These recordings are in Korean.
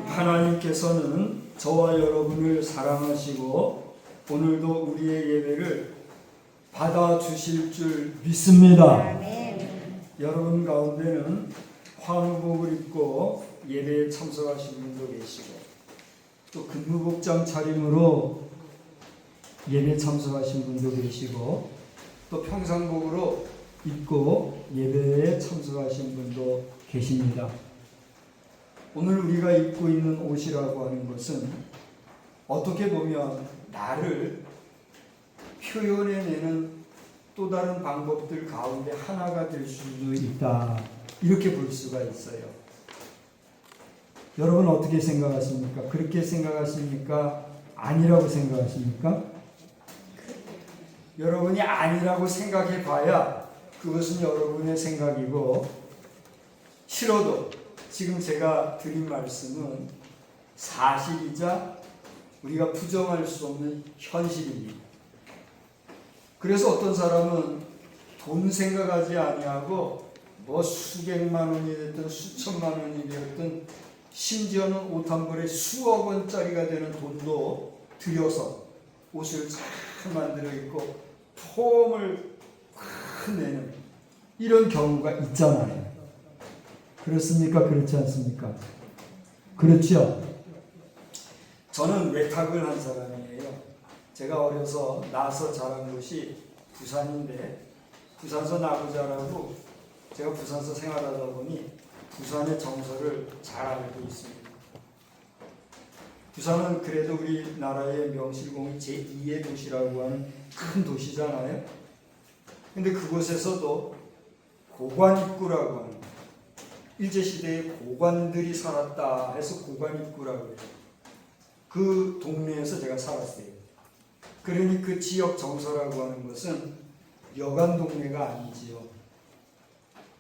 하나님께서는 저와 여러분을 사랑하시고 오늘도 우리의 예배를 받아주실 줄 믿습니다. 여러분 가운데는 환우복을 입고 예배에 참석하신 분도 계시고 또 근무복장 차림으로 예배에 참석하신 분도 계시고 또 평상복으로 입고 예배에 참석하신 분도 계십니다. 오늘 우리가 입고 있는 옷이라고 하는 것은 어떻게 보면 나를 표현해내는 또 다른 방법들 가운데 하나가 될 수도 있다. 이렇게 볼 수가 있어요. 여러분 어떻게 생각하십니까? 그렇게 생각하십니까? 아니라고 생각하십니까? 여러분이 아니라고 생각해 봐야 그것은 여러분의 생각이고 싫어도 지금 제가 드린 말씀은 사실이자 우리가 부정할 수 없는 현실입니다. 그래서 어떤 사람은 돈 생각하지 아니하고 뭐 수백만 원이 됐든 수천만 원이 되었든 심지어는 옷 한 벌에 수억 원짜리가 되는 돈도 들여서 옷을 잘 만들어 입고 폼을 확 내는 이런 경우가 있잖아요. 그렇습니까? 그렇지 않습니까? 그렇죠? 저는 외탁을 한 사람이에요. 제가 어려서 나서 자란 곳이 부산인데 부산서 나고 자라고 제가 부산서 생활하다 보니 부산의 정서를 잘 알고 있습니다. 부산은 그래도 우리나라의 명실공히 제2의 도시라고 하는 큰 도시잖아요. 근데 그곳에서도 고관입구라고 하는 일제시대에 고관들이 살았다 해서 고관입구라고 해요. 그 동네에서 제가 살았어요. 그러니 그 지역 정서라고 하는 것은 여간 동네가 아니지요.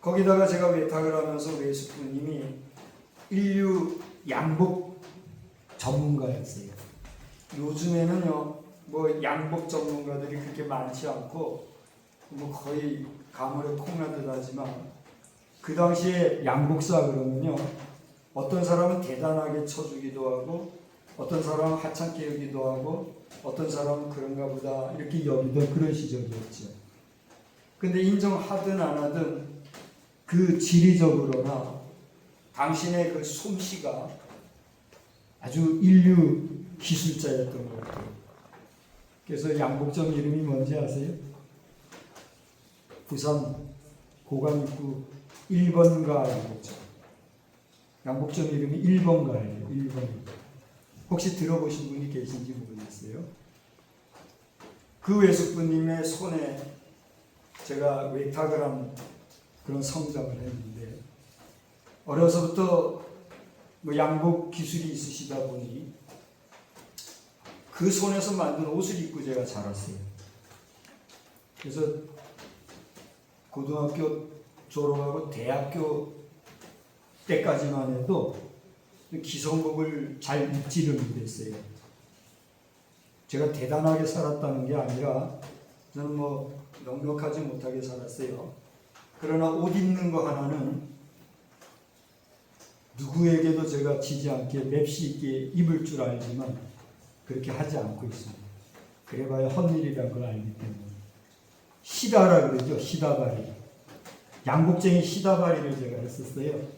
거기다가 제가 외탁을 하면서 외숙부님이 인류 양복 전문가였어요. 요즘에는요, 뭐 양복 전문가들이 그렇게 많지 않고 뭐 거의 가물에 콩나듯 하지만 그 당시에 양복사 그러면요, 어떤 사람은 대단하게 쳐주기도 하고 어떤 사람은 하찮게 여기도 하고 어떤 사람은 그런가 보다 이렇게 여기던 그런 시절이었죠. 근데 인정하든 안 하든 그 지리적으로나 당신의 그 솜씨가 아주 인류 기술자였던 것 같아요. 그래서 양복점 이름이 뭔지 아세요? 부산 고관입구 1번가 양복점. 양복점 이름이 1번가예요. 1번. 혹시 들어보신 분이 계신지 모르겠어요. 그 외숙부님의 손에 제가 외탁을 한 그런 성장을 했는데 어려서부터 뭐 양복 기술이 있으시다 보니 그 손에서 만든 옷을 입고 제가 자랐어요. 그래서 고등학교 졸업하고 대학교 때까지만 해도 기성복을 잘 입지를 못했어요. 제가 대단하게 살았다는 게 아니라 저는 뭐 넉넉하지 못하게 살았어요. 그러나 옷 입는 거 하나는 누구에게도 제가 지지 않게 맵시 있게 입을 줄 알지만 그렇게 하지 않고 있습니다. 그래봐야 헛일이라는 걸 알기 때문에. 시다라 그러죠. 시다바리. 양복쟁이 시다바리를 제가 했었어요.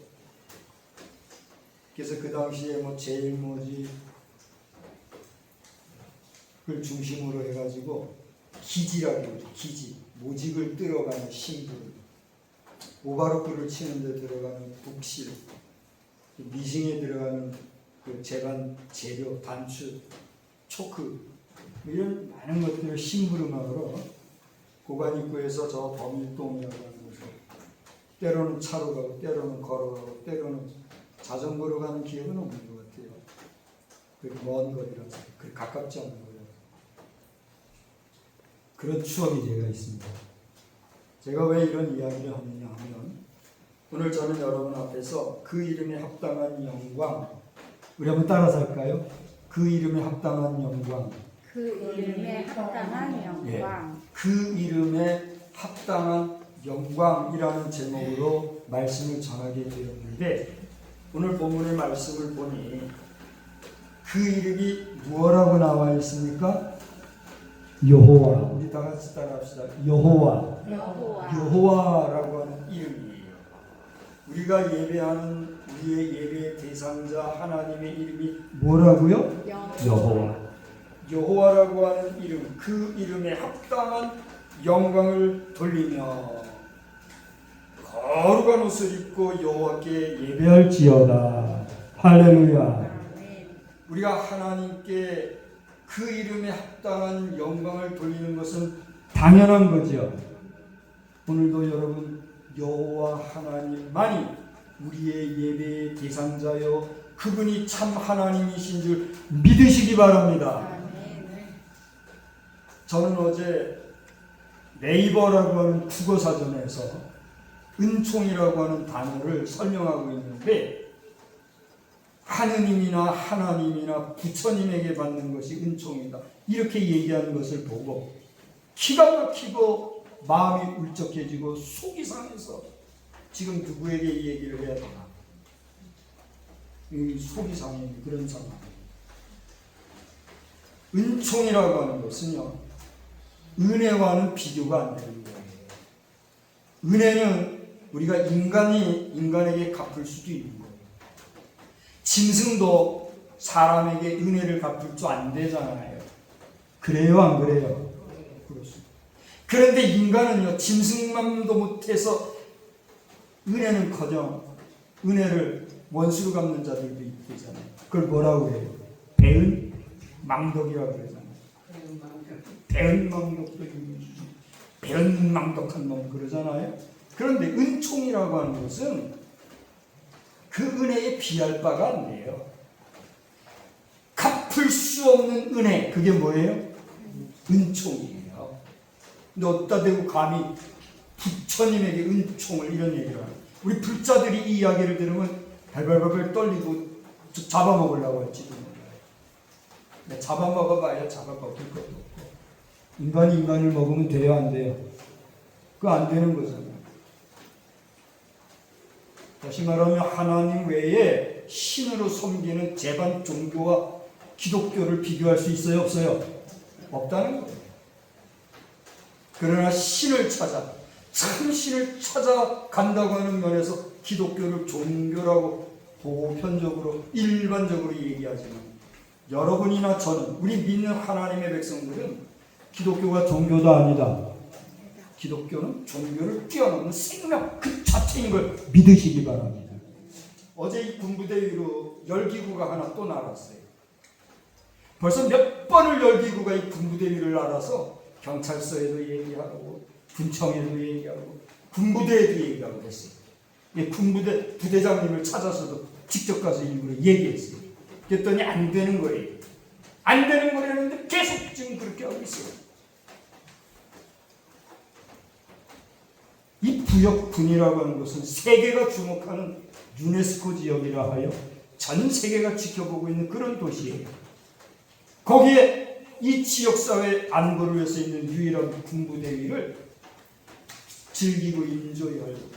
그래서 그 당시에 뭐 제일 뭐지 그걸 중심으로 해가지고 기지라고 그러죠. 기지. 모직을 뜯어가는 심부름. 오바로크를 치는데 들어가는 북실. 미싱에 들어가는 그 제반 재료, 단추, 초크 이런 많은 것들을 심부름하러 고관입구에서 저 범일동이라고 하는 곳에 때로는 차로 가고 때로는 걸어가고 때로는 자전거로 가는 기억은 없는 것 같아요. 그렇게 먼 거리라서 그렇게 가깝지 않은 거예요. 그런 추억이 제가 있습니다. 제가 왜 이런 이야기를 하느냐 하면 오늘 저는 여러분 앞에서 그 이름에 합당한 영광, 우리 한번 따라서 할까요? 그 이름에 합당한 영광. 그 이름에 합당한 영광. 예, 그 이름에 합당한 영광이라는 제목으로 말씀을 전하게 되었는데 오늘 본문의 말씀을 보니 그 이름이 무엇라고 나와 있습니까? 여호와. 우리 다 같이 따라합시다. 여호와. 여호와라고 하는 이름이에요. 우리가 예배하는 우리의 예배 대상자 하나님의 이름이 뭐라고요? 여호와. 여호와라고 하는 이름, 그 이름에 합당한 영광을 돌리며 거룩한 옷을 입고 여호와께 예배할지어다. 할렐루야. 우리가 하나님께 그 이름에 합당한 영광을 돌리는 것은 당연한 거죠. 오늘도 여러분 여호와 하나님만이 우리의 예배의 대상자요 그분이 참 하나님이신 줄 믿으시기 바랍니다. 저는 어제 네이버라고 하는 국어사전에서 은총이라고 하는 단어를 설명하고 있는데 하느님이나 하나님이나 부처님에게 받는 것이 은총이다 이렇게 얘기하는 것을 보고 기가 막히고 마음이 울적해지고 속이 상해서 지금 누구에게 이 얘기를 해야 되나 속이 상해 그런 상황. 은총이라고 하는 것은요 은혜와는 비교가 안 되는 거예요. 은혜는 우리가 인간이 인간에게 갚을 수도 있는 거예요. 짐승도 사람에게 은혜를 갚을 줄 안 되잖아요. 그래요, 안 그래요? 그렇습니다. 그런데 인간은요, 짐승만도 못해서 은혜는커녕 은혜를 원수로 갚는 자들도 있잖아요. 그걸 뭐라고 해요? 배은망덕이라고 그러잖아요. 배은망덕도 배은망덕한 놈 그러잖아요. 그런데 은총이라고 하는 것은 그 은혜에 비할 바가 안 돼요. 갚을 수 없는 은혜, 그게 뭐예요? 은총이에요. 근데 어디다 대고 감히 부처님에게 은총을 이런 얘기를 하는 우리 불자들이 이 이야기를 들으면 발발발발 떨리고 잡아먹으려고 할지도 몰라요. 잡아먹어봐야 잡아먹을 것도 없고 인간이 인간을 먹으면 돼요, 안 돼요? 그거 안 되는 거잖아요. 다시 말하면 하나님 외에 신으로 섬기는 제반 종교와 기독교를 비교할 수 있어요, 없어요? 없다는 거예요. 그러나 신을 찾아 참 신을 찾아간다고 하는 면에서 기독교를 종교라고 보편적으로 일반적으로 얘기하지만 여러분이나 저는 우리 믿는 하나님의 백성들은 기독교가 종교도 아니다. 기독교는 종교를 뛰어넘는 생명 그 자체인 걸 믿으시기 바랍니다. 어제 이 군부대위로 열기구가 하나 또 날았어요. 벌써 몇 번을 열기구가 이 군부대위를 날아서 경찰서에도 얘기하고 군청에도 얘기하고 군부대에도 얘기하고 그랬어요. 군부대 부대장님을 찾아서도 직접 가서 일부러 얘기했어요. 그랬더니 안 되는 거예요. 안 되는 거라는데 계속 지금 그렇게 하고 있어요. 이 부역군이라고 하는 것은 세계가 주목하는 유네스코 지역이라 하여 전 세계가 지켜보고 있는 그런 도시예요. 거기에 이 지역사회 안보를 위해서 있는 유일한 군부대위를 즐기고 인조하고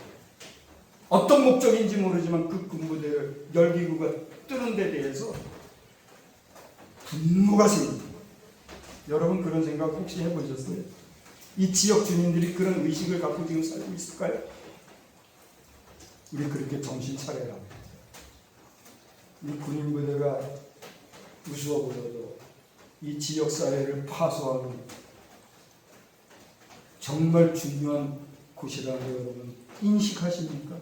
어떤 목적인지 모르지만 그 군부대를 열기구가 뜨는 데 대해서 분노가 생깁니다. 여러분 그런 생각 혹시 해보셨어요? 이 지역 주민들이 그런 의식을 갖고 지금 살고 있을까요? 우리 그렇게 정신 차려야 합니다. 이 군인부대가 우스워 보여도 이 지역사회를 파수하는 정말 중요한 곳이라는 걸 여러분 인식하십니까?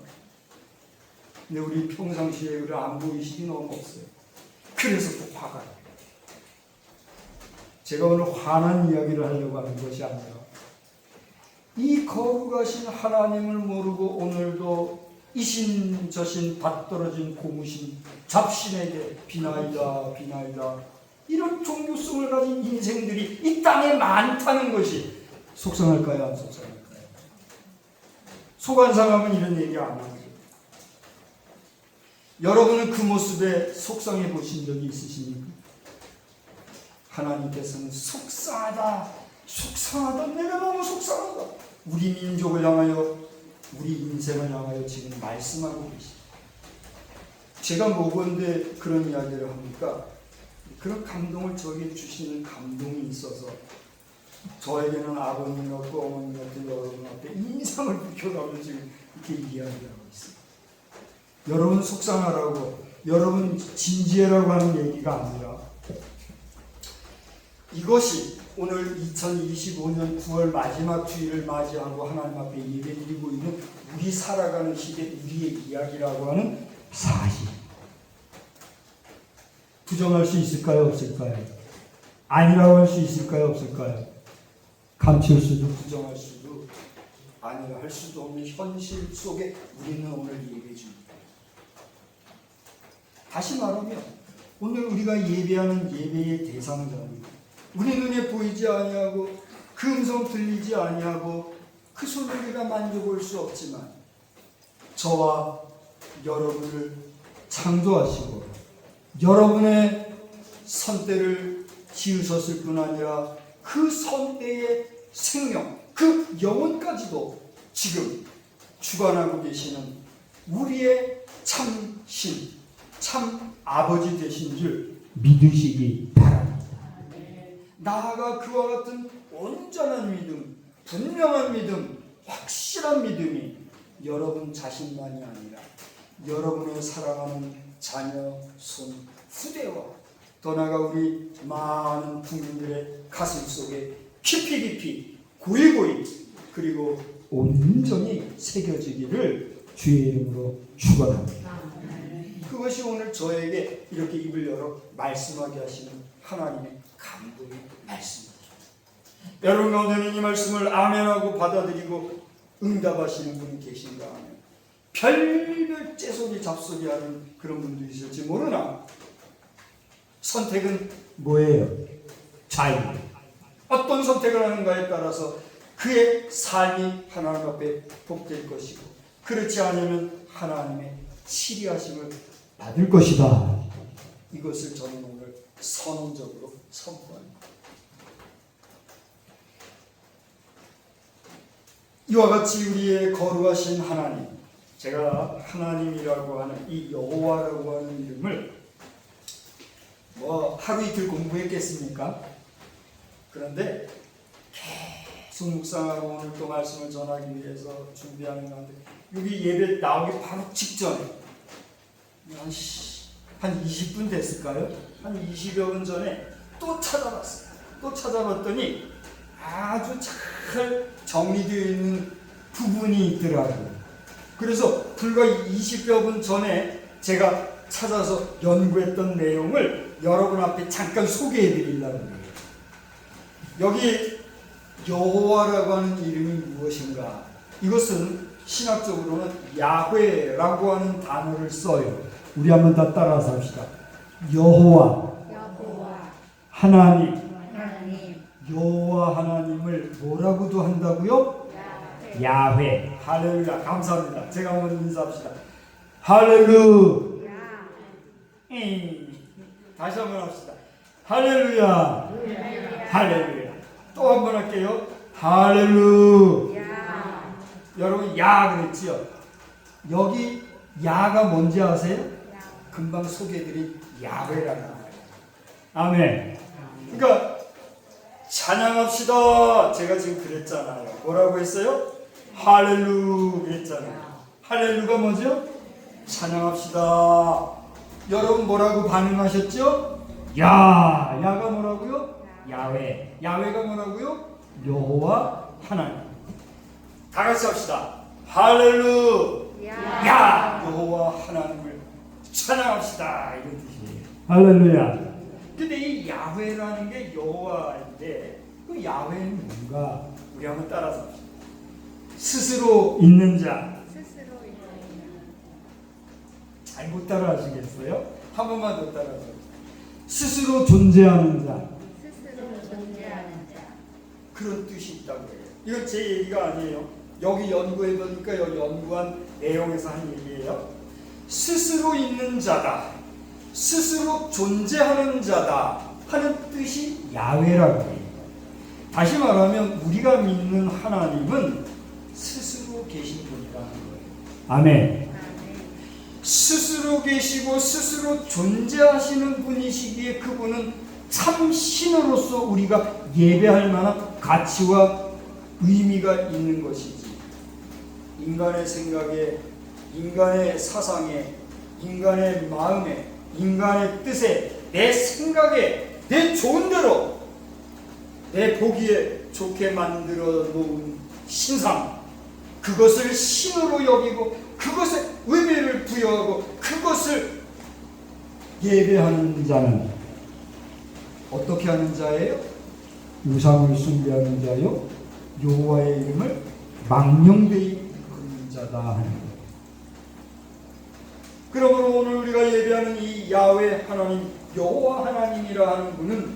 근데 우리 평상시에 우리 안보의식이 너무 없어요. 그래서 또 화가 나요. 제가 오늘 화난 이야기를 하려고 하는 것이 아니라 이 거룩하신 하나님을 모르고 오늘도 이신 저신 받떨어진 고무신 잡신에게 비나이다 비나이다 이런 종교성을 가진 인생들이 이 땅에 많다는 것이 속상할까요? 안 속상할까요? 속 안 상하면 이런 얘기 안 하죠. 여러분은 그 모습에 속상해 보신 적이 있으십니까? 하나님께서는 속상하다 속상하다 내가 너무 속상하다 우리 민족을 향하여 우리 인생을 향하여 지금 말씀하고 계십니다. 제가 뭐건데 그런 이야기를 합니까? 그런 감동을 저에게 주시는 감동이 있어서 저에게는 아버님 같고 어머님 같은 여러분 앞에 인상을 붉혀가면서 지금 이렇게 이야기를 하고 있습니다. 여러분 속상하라고, 여러분 진지해라고 하는 얘기가 아니라 이것이 오늘 2025년 9월 마지막 주일을 맞이하고 하나님 앞에 예배드리고 있는 우리 살아가는 시대 우리의 이야기라고 하는 사실. 부정할 수 있을까요? 없을까요? 아니라고 할 수 있을까요? 없을까요? 감출 수도 부정할 수도 아니라 할 수도 없는 현실 속에 우리는 오늘 예배 중입니다. 다시 말하면 오늘 우리가 예배하는 예배의 대상자는 우리 눈에 보이지 아니하고 그 음성 들리지 아니하고 그 손을 우리가 만져볼 수 없지만 저와 여러분을 창조하시고 여러분의 선대를 지으셨을 뿐 아니라 그 선대의 생명, 그 영혼까지도 지금 주관하고 계시는 우리의 참신, 참 아버지 되신 줄 믿으시기 바랍니다. 나아가 그와 같은 온전한 믿음, 분명한 믿음, 확실한 믿음이 여러분 자신만이 아니라 여러분의 사랑하는 자녀, 손, 후대와 더 나아가 우리 많은 국민들의 가슴 속에 깊이 깊이 고이 그리고 온전히 새겨지기를 주의 이름으로 축원합니다. 그것이 오늘 저에게 이렇게 입을 열어 말씀하게 하시는 하나님의 감동의 말씀입니다. 여러분 가운데는 이 말씀을 아멘하고 받아들이고 응답하시는 분이 계신가 하면 별별 째소리 잡소리 하는 그런 분도 있을지 모르나 선택은 뭐예요? 자유. 어떤 선택을 하는가에 따라서 그의 삶이 하나님 앞에 복될 것이고 그렇지 않으면 하나님의 치리하심을 받을 것이다. 이것을 저는 오늘 선언적으로 선포합니다. 이와 같이 우리의 거룩하신 하나님, 제가 하나님이라고 하는 이 여호와라고 하는 이름을 하루 이틀 공부했겠습니까? 그런데 계속 묵상하고 오늘 또 말씀을 전하기 위해서 준비하는 가운데 여기 예배 나오기 바로 직전에 한 20분 됐을까요? 한 20여 분 전에 또 찾아봤어요. 또 찾아봤더니 아주 잘 정리되어 있는 부분이 있더라고요. 그래서 불과 20여 분 전에 제가 찾아서 연구했던 내용을 여러분 앞에 잠깐 소개해 드리려고 해요. 여기 여호와라고 하는 이름이 무엇인가? 이것은 신학적으로는 야훼라고 하는 단어를 써요. 우리 한번 다 따라서 합시다. 여호와, 하나님. 여호와 하나님을 뭐라고도 한다고요? 야훼. 할렐루야. 감사합니다. 제가 한번 인사합시다. 할렐루야. 다시 한번 합시다. 할렐루야. 할렐루야. 또 한 번 할게요. 할렐루야. 여러분 야 그랬지요? 여기 야가 뭔지 아세요? 금방 소개해드린 야훼라는 말이에요. 아멘. 그러니까 찬양합시다. 제가 지금 그랬잖아요. 뭐라고 했어요? 할렐루 그랬잖아요. 할렐루가 뭐죠? 찬양합시다. 여러분 뭐라고 반응하셨죠? 야가 뭐라고요? 야훼. 야훼가 뭐라고요? 여호와 하나님. 다 같이 합시다. 할렐루야. 여호와 하나님을 찬양합시다. 이런 뜻이에요. 할렐루야. 근데 이 야훼라는 게 여호와인데 그 야훼는 뭔가? 우리 한번 따라서 합시다. 스스로 있는 자. 잘 못 따라 하시겠어요? 한 번만 더 따라서. 스스로 존재하는 자. 그런 뜻이 있다고 해요. 이건 제 얘기가 아니에요. 여기 연구해보니까 여기 연구한 내용에서 한 얘기예요. 스스로 있는 자다. 스스로 존재하는 자다 하는 뜻이 야훼라고 해요. 다시 말하면 우리가 믿는 하나님은 스스로 계신 분이라는 거예요. 아멘. 스스로 계시고 스스로 존재하시는 분이시기에 그분은 참 신으로서 우리가 예배할 만한 가치와 의미가 있는 것이지, 인간의 생각에, 인간의 사상에, 인간의 마음에, 인간의 뜻에, 내 생각에, 내 좋은 대로, 내 보기에 좋게 만들어 놓은 신상, 그것을 신으로 여기고 그것에 의미를 부여하고 그것을 예배하는 자는 어떻게 하는 자예요? 우상을 숭배하는 자요, 여호와의 이름을 망령되이 부르는 자다 하는 거예요. 그러므로 오늘 우리가 예배하는 이 야훼 하나님, 여호와 하나님이라 하는 분은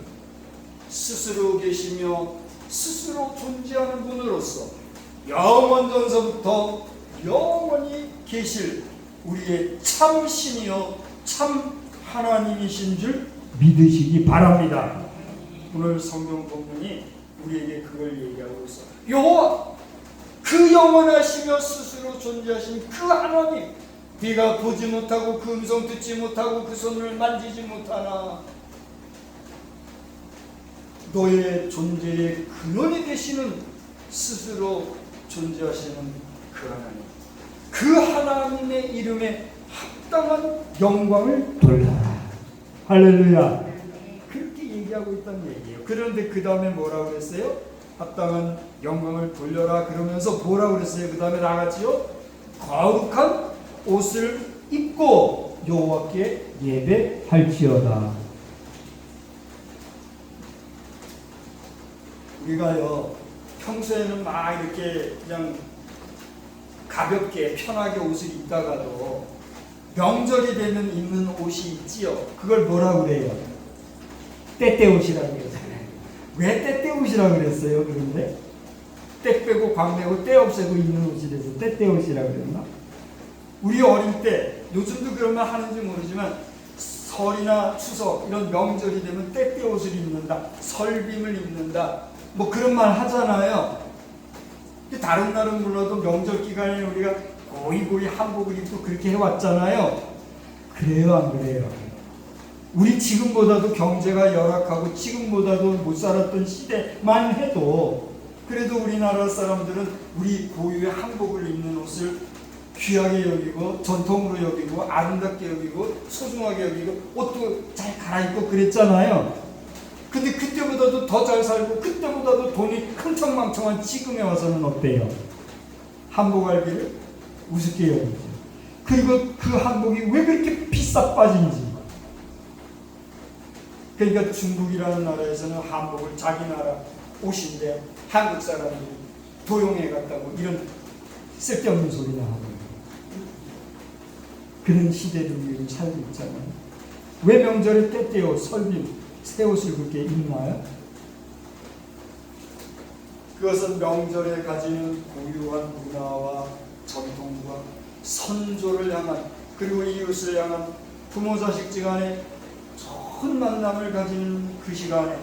스스로 계시며 스스로 존재하는 분으로서 영원전서부터 영원히 계실 우리의 참 신이요 참 하나님이신 줄 믿으시기 바랍니다. 오늘 성경 본문이 우리에게 그걸 얘기하고 있어. 여호와, 그 영원하시며 스스로 존재하신 그 하나님, 네가 보지 못하고 그 음성 듣지 못하고 그 손을 만지지 못하나 너의 존재의 근원이 되시는 스스로 존재하시는 그 하나님, 그 하나님의 이름에 합당한 영광을 돌려라. 할렐루야. 그렇게 얘기하고 있다는 얘기예요. 그런데 그 다음에 뭐라고 그랬어요? 합당한 영광을 돌려라 그러면서 뭐라고 그랬어요? 그 다음에 나같이요, 거룩한 옷을 입고 여호와께 예배할지어다. 우리가요 평소에는 막 이렇게 그냥 가볍게 편하게 옷을 입다가도 명절이 되면 입는 옷이 있지요. 그걸 뭐라고 그래요? 때때옷이라고 그러잖아요. 왜 때때옷이라고 그랬어요? 그런데 때 빼고 광 빼고 때 없애고 입는 옷이라서 때때옷이라고 그랬나? 우리 어릴 때, 요즘도 그런 말 하는지 모르지만 설이나 추석 이런 명절이 되면 때때옷을 입는다, 설빔을 입는다, 뭐 그런 말 하잖아요. 다른 날은 몰라도 명절 기간에 우리가 고이 한복을 입고 그렇게 해왔잖아요. 그래요, 안 그래요? 우리 지금보다도 경제가 열악하고 지금보다도 못 살았던 시대만 해도 그래도 우리나라 사람들은 우리 고유의 한복을 입는 옷을 귀하게 여기고 전통으로 여기고 아름답게 여기고 소중하게 여기고 옷도 잘 갈아입고 그랬잖아요. 근데 그때보다도 더 잘 살고 그때보다도 돈이 흥청망청한 지금에 와서는 어때요? 한복 알기를 우습게 여기죠. 그리고 그 한복이 왜 그렇게 비싸 빠진지. 그러니까 중국이라는 나라에서는 한복을 자기 나라 옷인데 한국 사람들이 도용해 갔다고 이런 쓸데없는 소리나 하고 그런 시대를 우리는 살고 있잖아요. 왜 명절에 때때옷, 설빔, 새 옷을 그렇게 입나요? 그것은 명절에 가지는 고유한 문화와 전통과 선조를 향한, 그리고 이웃을 향한 부모 자식 간의 좋은 만남을 가지는 그 시간에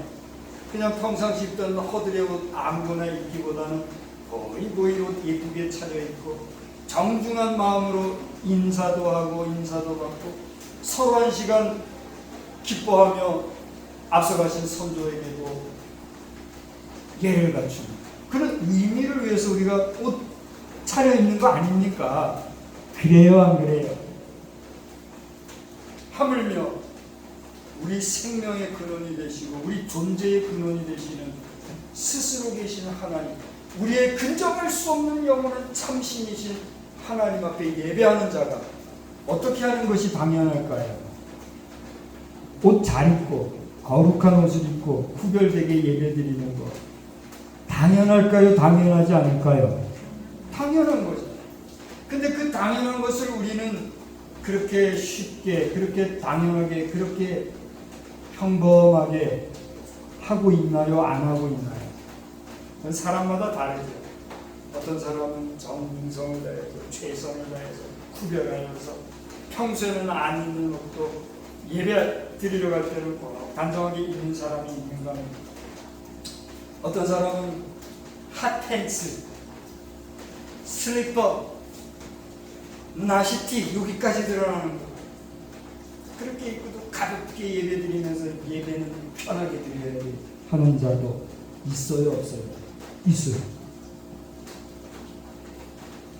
그냥 평상시 입던 허들의 옷 아무거나 입기보다는 거의 옷 예쁘게 차려입고 정중한 마음으로 인사도 하고 인사도 받고 서로 한 시간 기뻐하며 앞서가신 선조에게도 예를 갖추는 그런 의미를 위해서 우리가 옷 차려입는 거 아닙니까? 그래요, 안 그래요? 하물며 우리 생명의 근원이 되시고 우리 존재의 근원이 되시는 스스로 계시는 하나님, 우리의 근접할 수 없는 영원한 참신이신 하나님 앞에 예배하는 자가 어떻게 하는 것이 당연할까요? 옷 잘 입고 거룩한 옷을 입고 구별되게 예배드리는 것 당연할까요? 당연하지 않을까요? 당연한 거죠. 근데 그 당연한 것을 우리는 그렇게 쉽게, 그렇게 당연하게, 그렇게 평범하게 하고 있나요? 안 하고 있나요? 그건 사람마다 다르죠. 어떤 사람은 정성을 다해서, 최선을 다해서, 구별하여서 평소에는 안 입는 옷도 예배 드리러 갈 때는 꼭 단정하게 입는 사람이 있는가 합니다. 어떤 사람은 핫팬츠, 슬리퍼, 나시티 여기까지 드러나는 거. 그렇게 입고도 가볍게 예배드리면서 예배는 편하게 드려야 돼 하는 자도 있어요, 없어요? 있어요.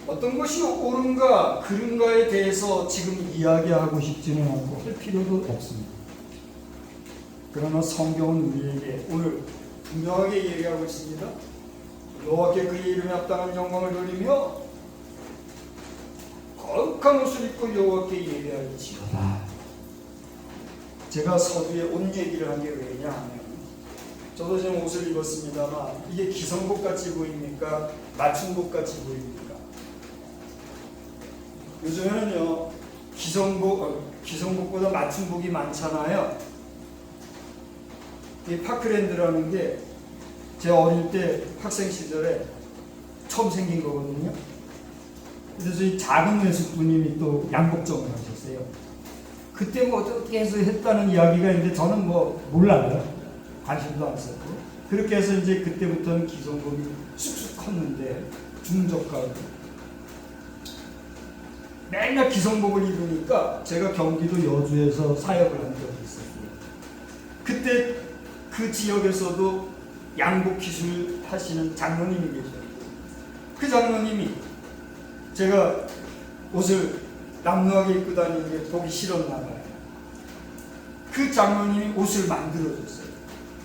어떤 것이 옳은가 그른가에 대해서 지금 이야기하고 싶지는 않고 할 필요도 없습니다. 그러나 성경은 우리에게 오늘 분명하게 얘기하고 있습니다. 여호와께 그의 이름에 합당한 영광을 돌리며 거룩한 옷을 입고 여호와께 예배할지어다. 제가 서두에 옷 얘기를 한 게 왜냐 하면 저도 지금 옷을 입었습니다만 이게 기성복 같이 보입니까? 맞춤복 같이 보입니까? 요즘에는요 기성복보다 맞춤복이 많잖아요. 이 파크랜드라는 게 제 어릴 때 학생 시절에 처음 생긴 거거든요. 그래서 이 작은 매숙부님이 또 양복점을 하셨어요. 그때 뭐 어떻게 해서 했다는 이야기가 있는데 저는 뭐 몰라요. 관심도 안 썼고. 그렇게 해서 이제 그때부터는 기성복이 쑥쑥 컸는데 중저가로 맨날 기성복을 입으니까 제가 경기도 여주에서 사역을 한 적이 있었어요. 그때 그 지역에서도 양복 기술 하시는 장로님이 계셨고 그 장로님이 제가 옷을 남루하게 입고 다니는 게 보기 싫었나 봐요. 그 장로님이 옷을 만들어줬어요.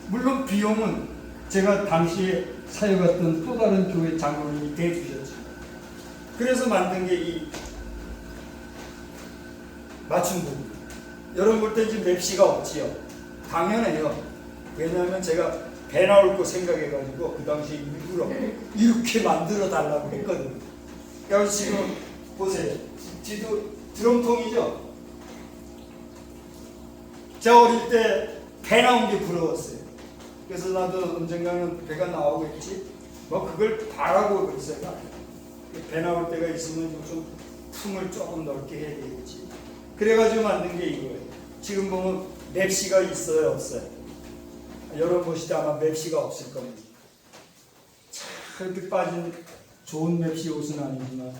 물론 비용은 제가 당시에 사역했던 또 다른 교회 장로님이 대주셨죠. 그래서 만든 게 이 맞춤복. 여러분 볼 때 지금 맵시가 없지요. 당연해요. 왜냐하면 제가 배 나올 거 생각해가지고 그 당시에 일부러 이렇게 만들어 달라고 했거든요. 그래서 지금 보세요. 뒤도 드럼통이죠. 제가 어릴 때 배 나온 게 부러웠어요. 그래서 나도 언젠가는 배가 나오겠지. 뭐 그걸 바라고 그랬어요. 배 나올 때가 있으면 좀 품을 조금 넓게 해야 되겠지. 그래가지고 만든 게 이거예요. 지금 보면 맵시가 있어요, 없어요? 여러분 보실 때 아마 맵시가 없을 겁니다. 그렇게 빠진 좋은 맵시 옷은 아니지만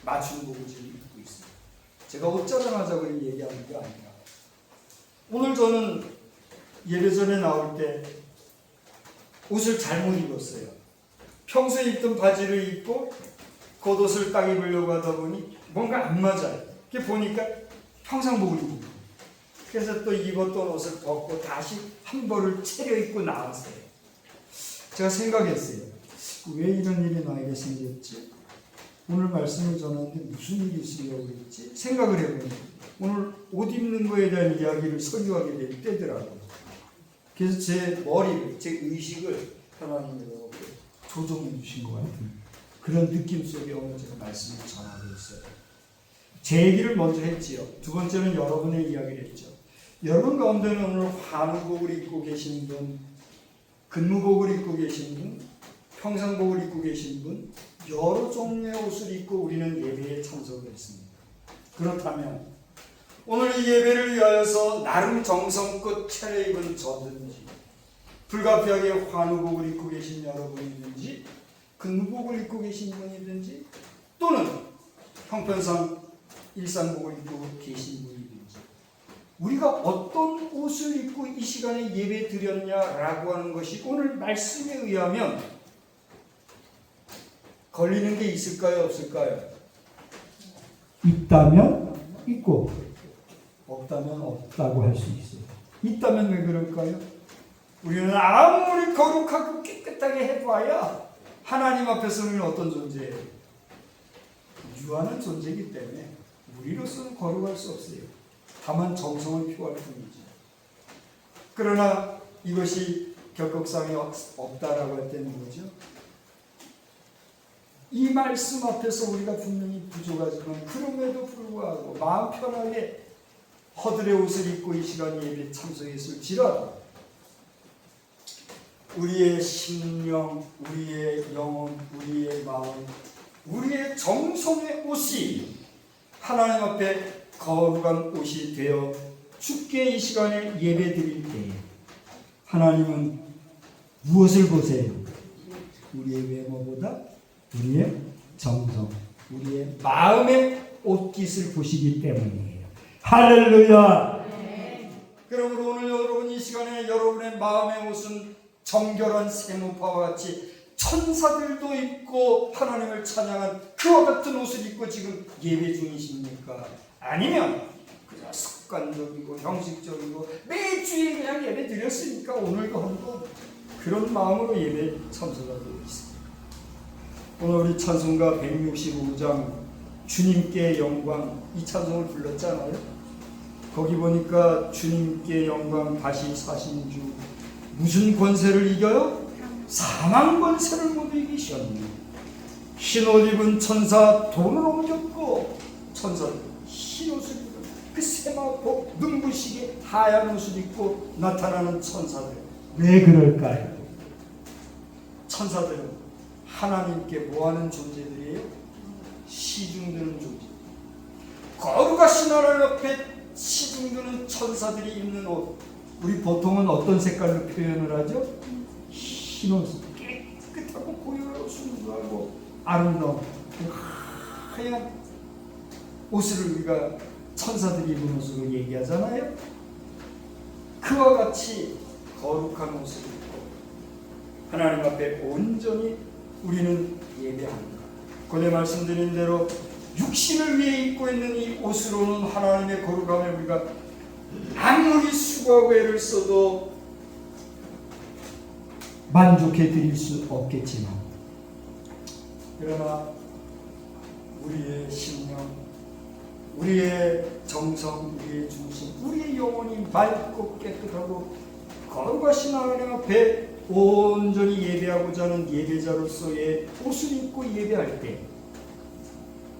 맞춤복을 지금 입고 있습니다. 제가 옷 자랑하자고 얘기하는 게 아니라 오늘 저는 예배전에 나올 때 옷을 잘못 입었어요. 평소에 입던 바지를 입고 겉옷을 딱 입으려고 하다 보니 뭔가 안 맞아요. 그게 보니까 평상복을 입는 거예요. 그래서 또 입었던 옷을 벗고 다시 한 벌을 차려입고 나왔어요. 제가 생각했어요. 왜 이런 일이 나에게 생겼지? 오늘 말씀을 전하는데 무슨 일이 있으려고 그랬지? 생각을 해보니 오늘 옷 입는 거에 대한 이야기를 설교하게 될 때더라고요. 그래서 제 머리를, 제 의식을 하나님이 이렇게 조정해 주신 것 같은 그런 느낌 속에 오늘 제가 말씀을 전하고 있어요. 제 얘기를 먼저 했지요. 두 번째는 여러분의 이야기를 했죠. 여러분 가운데는 오늘 환우복을 입고 계신 분, 근무복을 입고 계신 분, 평상복을 입고 계신 분, 여러 종류의 옷을 입고 우리는 예배에 참석을 했습니다. 그렇다면 오늘 이 예배를 위하여서 나름 정성껏 차려입은 저든지 불가피하게 환우복을 입고 계신 여러분이든지 근무복을 입고 계신 분이든지 또는 형편상 일상복을 입고 계신 분이든지 우리가 어떤 옷을 입고 이 시간에 예배 드렸냐라고 하는 것이 오늘 말씀에 의하면 걸리는 게 있을까요? 없을까요? 있다면 있고 없다면 없다고 할 수 있어요. 있다면 왜 그럴까요? 우리는 아무리 거룩하고 깨끗하게 해봐야 하나님 앞에서 우리는 어떤 존재예요? 유한한 존재이기 때문에 우리로서는 거룩할 수 없어요. 다만 정성을 표할 뿐이지. 그러나 이것이 격곡상이 없다라고 할 때는 뭐죠? 이 말씀 앞에서 우리가 분명히 부족하지만 그럼에도 불구하고 마음 편하게 허들의 옷을 입고 이 시간 예배 참석했을지라도 우리의 심령, 우리의 영혼, 우리의 마음, 우리의 정성의 옷이 하나님 앞에 거룩한 옷이 되어 주께 이 시간에 예배 드릴 때에 하나님은 무엇을 보세요? 우리의 외모보다 우리의 정성, 우리의 마음의 옷깃을 보시기 때문이에요. 할렐루야. 그러므로 오늘 여러분 이 시간에 여러분의 마음의 옷은 정결한 세무파와 같이 천사들도 입고 하나님을 찬양한 그와 같은 옷을 입고 지금 예배 중이십니까? 아니면 그냥 습관적이고 형식적이고 매주에 그냥 예배 드렸으니까 오늘도 한번 그런 마음으로 예배 참석하고 있습니다. 오늘 우리 찬송가 165장 주님께 영광 이 찬송을 불렀잖아요. 거기 보니까 주님께 영광 다시 사신 주 무슨 권세를 이겨요? 사망 권세를 모두 이기셨네. 흰옷 입은 천사 돈을 옮겼고 천사들 흰옷을 입은 그 세마포 눈부시게 하얀 옷을 입고 나타나는 천사들 왜 그럴까요? 천사들은 하나님께 뭐하는 존재들이에요? 시중드는 존재. 거룩하신 하나님 앞에 시중드는 천사들이 입는 옷 우리 보통은 어떤 색깔로 표현을 하죠? 흰옷 깨끗하고 고요하고 순수하고 아름다운 하얀 옷을 우리가 천사들이 입은 옷으로 얘기하잖아요. 그와 같이 거룩한 옷을 입고 하나님 앞에 온전히 우리는 예배합니다. 전에 말씀드린 대로 육신을 위해 입고 있는 이 옷으로는 하나님의 거룩함을 우리가 아무리 수고하고 애를 써도 만족해 드릴 수 없겠지만 그러나 우리의 심령, 우리의 정성, 우리의 중심, 우리의 영혼이 맑고 깨끗하고 거룩하신 하나님 앞에 온전히 예배하고자 하는 예배자로서의 옷을 입고 예배할 때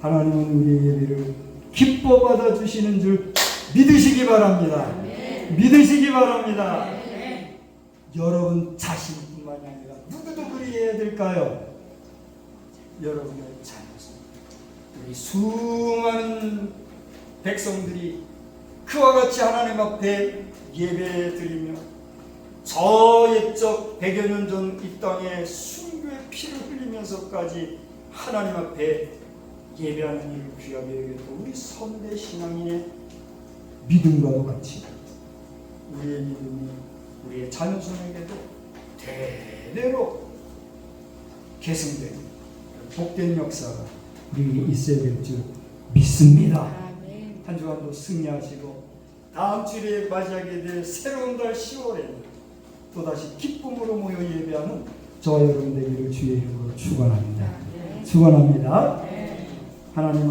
하나님은 우리의 예배를 기뻐 받아주시는 줄 믿으시기 바랍니다. 믿으시기 바랍니다. 여러분 자신뿐만이 아니라 누구도 그리해야 될까요? 여러분의 자녀들, 우리 수많은 백성들이 그와 같이 하나님 앞에 예배드리며 저 옛적 100여 년 전 이 땅에 순교의 피를 흘리면서까지 하나님 앞에 예배하는 일을 귀하게 여겼던 우리 선대 신앙인의 믿음과도 같이 우리의 믿음이 우리의 자녀손에게도 대대로 계승되는 복된 역사가 우리에게 있어야 될 줄 믿습니다. 한 주간도 승리하시고 다음 주에 맞이하게 될 새로운 달 10월에는 또다시 기쁨으로 모여 예배하는 저와 여러분 되기를 주의 이름으로 축원합니다. 축원합니다. 하나님